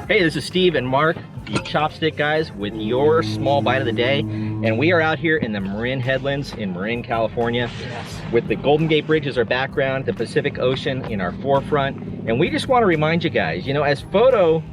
Hey, this is Steve and Mark, the Chopstick guys, with your small bite of the day. And we are out here in the Marin Headlands in Marin, California, with the Golden Gate Bridge as our background, the Pacific Ocean in our forefront. And we just want to remind you guys, you know, as photographers,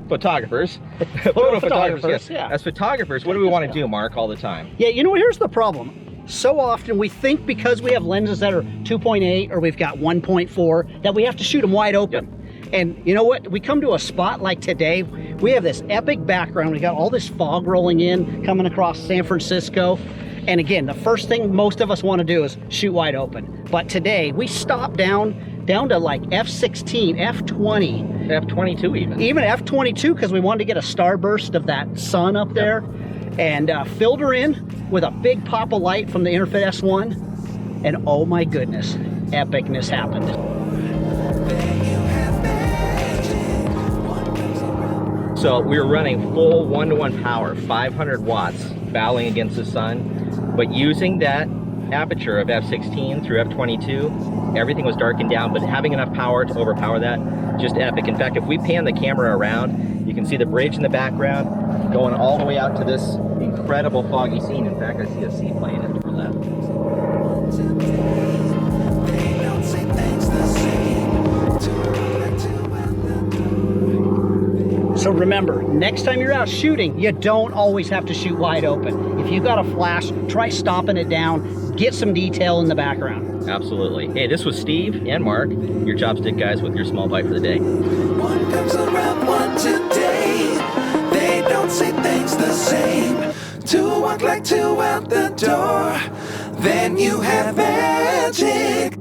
yes. Yeah. As photographers, what do we want to do, Mark, all the time? Yeah, you know, here's the problem. So often we think because we have lenses that are 2.8 or we've got 1.4 that we have to shoot them wide open. Yep. And you know what? We come to a spot like today, we have this epic background. We got all this fog rolling in, coming across San Francisco. And again, the first thing most of us want to do is shoot wide open. But today we stopped down to like f/16, f/20. F/22 even. Even f/22 because we wanted to get a starburst of that sun up there. And filled her in with a big pop of light from the Interfit S1. And oh my goodness, epicness happened. So we were running full 1-to-1 power, 500 watts, battling against the sun, but using that aperture of f/16 through f/22, everything was darkened down, but having enough power to overpower that, just epic. In fact, if we pan the camera around, you can see the bridge in the background going all the way out to this incredible foggy scene. In fact, I see a seaplane in the left. So remember, next time you're out shooting, you don't always have to shoot wide open. If you got a flash, try stopping it down, get some detail in the background. Absolutely. Hey, this was Steve and Mark, your Chopstick guys, with your small bite for the day. One comes around, one today. They don't say things the same. Two walk like two out the door. Then you have magic.